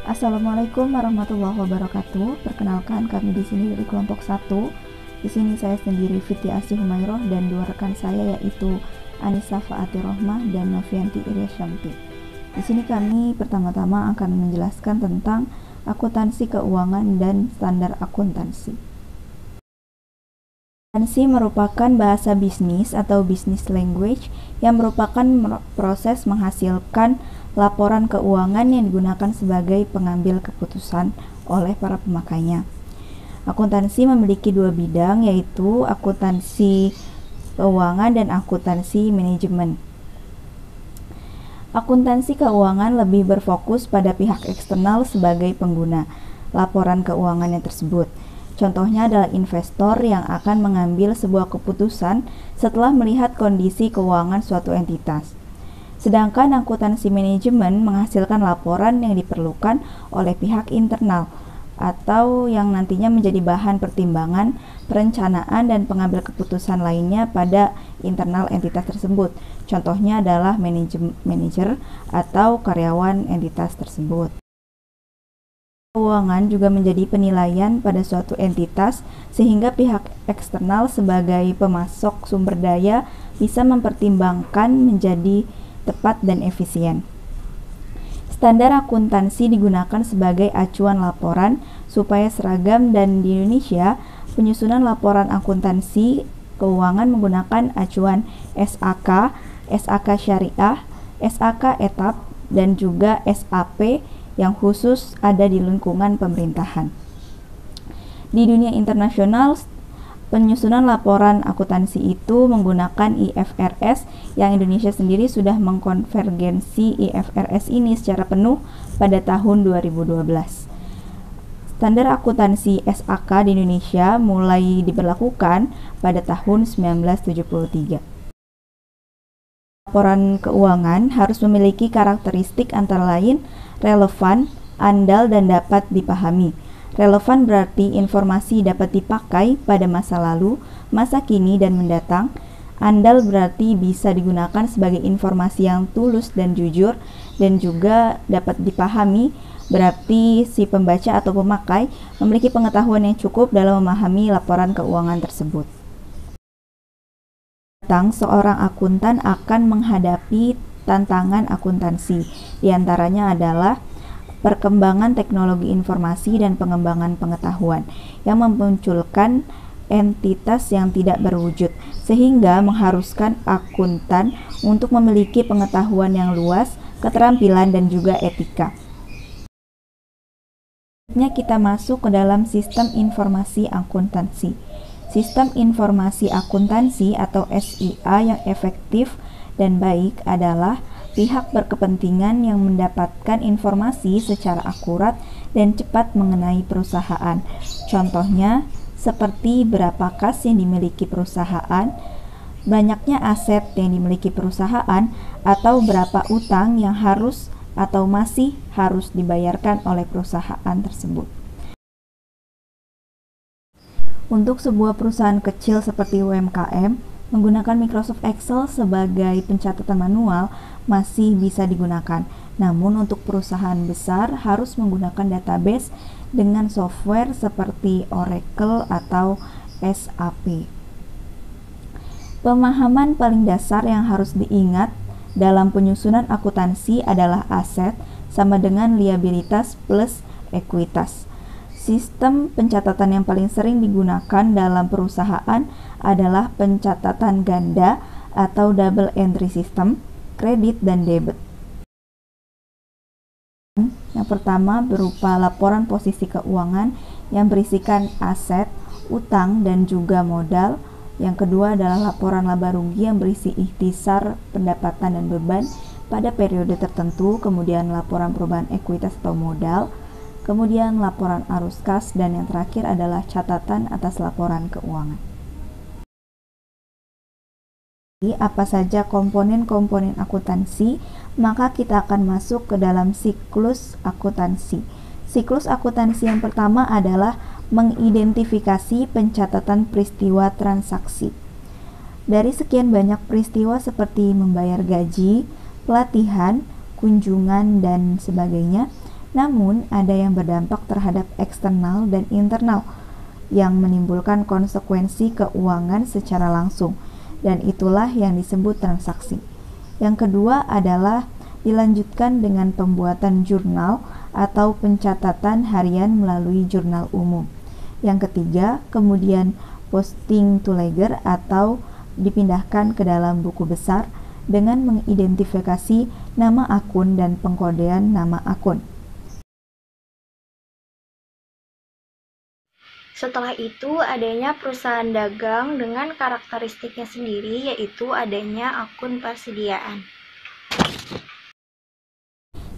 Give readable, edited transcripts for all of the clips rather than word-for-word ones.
Assalamualaikum warahmatullahi wabarakatuh. Perkenalkan, kami di sini dari kelompok 1. Di sini saya sendiri Fiti Asih Humayroh dan dua rekan saya yaitu Anissa Faati Rohmah dan Novianti Iriasyamti. Di sini kami pertama-tama akan menjelaskan tentang akuntansi keuangan dan standar akuntansi. Akuntansi merupakan bahasa bisnis atau business language yang merupakan proses menghasilkan laporan keuangan yang digunakan sebagai pengambil keputusan oleh para pemakainya. Akuntansi memiliki dua bidang, yaitu akuntansi keuangan dan akuntansi manajemen. Akuntansi keuangan lebih berfokus pada pihak eksternal sebagai pengguna laporan keuangannya tersebut. Contohnya adalah investor yang akan mengambil sebuah keputusan setelah melihat kondisi keuangan suatu entitas. Sedangkan akuntansi manajemen menghasilkan laporan yang diperlukan oleh pihak internal atau yang nantinya menjadi bahan pertimbangan, perencanaan, dan pengambil keputusan lainnya pada internal entitas tersebut. Contohnya adalah manajer atau karyawan entitas tersebut. Keuangan juga menjadi penilaian pada suatu entitas sehingga pihak eksternal sebagai pemasok sumber daya bisa mempertimbangkan menjadi tepat dan efisien. Standar akuntansi digunakan sebagai acuan laporan supaya seragam, dan di Indonesia penyusunan laporan akuntansi keuangan menggunakan acuan SAK, SAK Syariah, SAK Etap, dan juga SAP yang khusus ada di lingkungan pemerintahan. Di dunia internasional, penyusunan laporan akuntansi itu menggunakan IFRS yang Indonesia sendiri sudah mengkonvergensi IFRS ini secara penuh pada tahun 2012. Standar akuntansi SAK di Indonesia mulai diberlakukan pada tahun 1973. Laporan keuangan harus memiliki karakteristik antara lain relevan, andal, dan dapat dipahami. Relevan berarti informasi dapat dipakai pada masa lalu, masa kini, dan mendatang. Andal berarti bisa digunakan sebagai informasi yang tulus dan jujur, dan juga dapat dipahami berarti si pembaca atau pemakai memiliki pengetahuan yang cukup dalam memahami laporan keuangan tersebut. Seorang akuntan akan menghadapi tantangan akuntansi. Di antaranya adalah perkembangan teknologi informasi dan pengembangan pengetahuan yang memunculkan entitas yang tidak berwujud, sehingga mengharuskan akuntan untuk memiliki pengetahuan yang luas, keterampilan, dan juga etika. Selanjutnya kita masuk ke dalam sistem informasi akuntansi. Sistem informasi akuntansi atau SIA yang efektif dan baik adalah pihak berkepentingan yang mendapatkan informasi secara akurat dan cepat mengenai perusahaan. Contohnya seperti berapa kas yang dimiliki perusahaan, banyaknya aset yang dimiliki perusahaan, atau berapa utang yang harus atau masih harus dibayarkan oleh perusahaan tersebut. Untuk sebuah perusahaan kecil seperti UMKM, menggunakan Microsoft Excel sebagai pencatatan manual masih bisa digunakan. Namun untuk perusahaan besar harus menggunakan database dengan software seperti Oracle atau SAP. Pemahaman paling dasar yang harus diingat dalam penyusunan akuntansi adalah aset sama dengan liabilitas plus ekuitas. Sistem pencatatan yang paling sering digunakan dalam perusahaan adalah pencatatan ganda atau double entry system, kredit dan debit. Yang pertama berupa laporan posisi keuangan yang berisikan aset, utang, dan juga modal. Yang kedua adalah laporan laba rugi yang berisi ikhtisar pendapatan dan beban pada periode tertentu, kemudian laporan perubahan ekuitas atau modal, kemudian laporan arus kas, dan yang terakhir adalah catatan atas laporan keuangan. Apa saja komponen-komponen akuntansi? Maka kita akan masuk ke dalam siklus akuntansi. Siklus akuntansi yang pertama adalah mengidentifikasi pencatatan peristiwa transaksi. Dari sekian banyak peristiwa seperti membayar gaji, pelatihan, kunjungan, dan sebagainya, Namun, ada yang berdampak terhadap eksternal dan internal yang menimbulkan konsekuensi keuangan secara langsung, dan itulah yang disebut transaksi. Yang kedua adalah dilanjutkan dengan pembuatan jurnal atau pencatatan harian melalui jurnal umum. Yang ketiga, kemudian posting to ledger atau dipindahkan ke dalam buku besar dengan mengidentifikasi nama akun dan pengkodean nama akun. Setelah itu, adanya perusahaan dagang dengan karakteristiknya sendiri, yaitu adanya akun persediaan.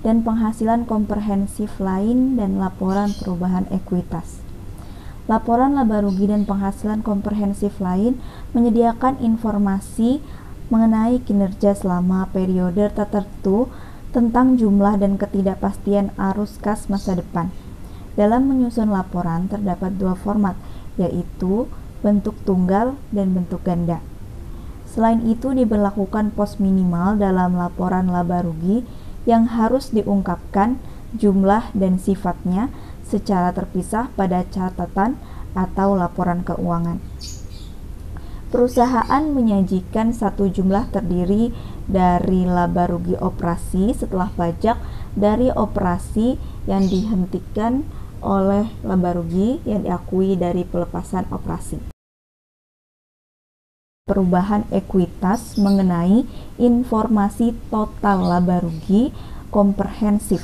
Dan penghasilan komprehensif lain dan laporan perubahan ekuitas. Laporan laba rugi dan penghasilan komprehensif lain menyediakan informasi mengenai kinerja selama periode tertentu tentang jumlah dan ketidakpastian arus kas masa depan. Dalam menyusun laporan terdapat dua format, yaitu bentuk tunggal dan bentuk ganda. Selain itu diberlakukan pos minimal dalam laporan laba rugi yang harus diungkapkan jumlah dan sifatnya secara terpisah pada catatan atau laporan keuangan. Perusahaan menyajikan satu jumlah terdiri dari laba rugi operasi setelah pajak dari operasi yang dihentikan oleh laba rugi yang diakui dari pelepasan operasi. Perubahan ekuitas mengenai informasi total laba rugi komprehensif,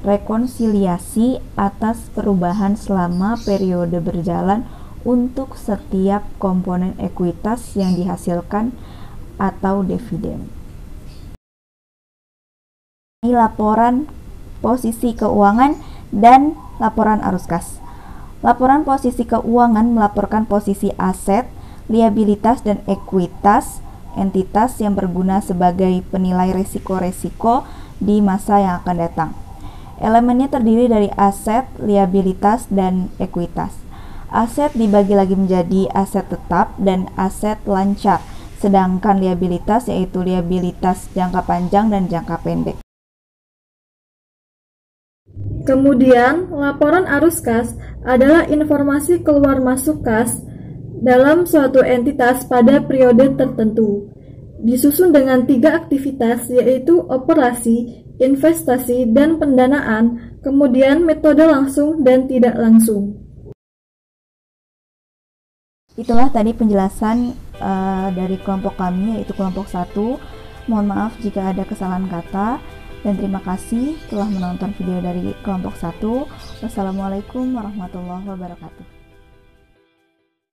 rekonsiliasi atas perubahan selama periode berjalan untuk setiap komponen ekuitas yang dihasilkan atau dividen. Ini laporan posisi keuangan dan laporan arus kas. Laporan posisi keuangan melaporkan posisi aset, liabilitas, dan ekuitas entitas yang berguna sebagai penilai risiko-risiko di masa yang akan datang. Elemennya terdiri dari aset, liabilitas, dan ekuitas. Aset dibagi lagi menjadi aset tetap dan aset lancar, sedangkan liabilitas yaitu liabilitas jangka panjang dan jangka pendek. Kemudian, laporan arus kas adalah informasi keluar masuk kas dalam suatu entitas pada periode tertentu. Disusun dengan 3 aktivitas, yaitu operasi, investasi, dan pendanaan, kemudian metode langsung dan tidak langsung. Itulah tadi penjelasan dari kelompok kami, yaitu kelompok 1. Mohon maaf jika ada kesalahan kata. Dan terima kasih telah menonton video dari kelompok 1. Wassalamualaikum warahmatullahi wabarakatuh.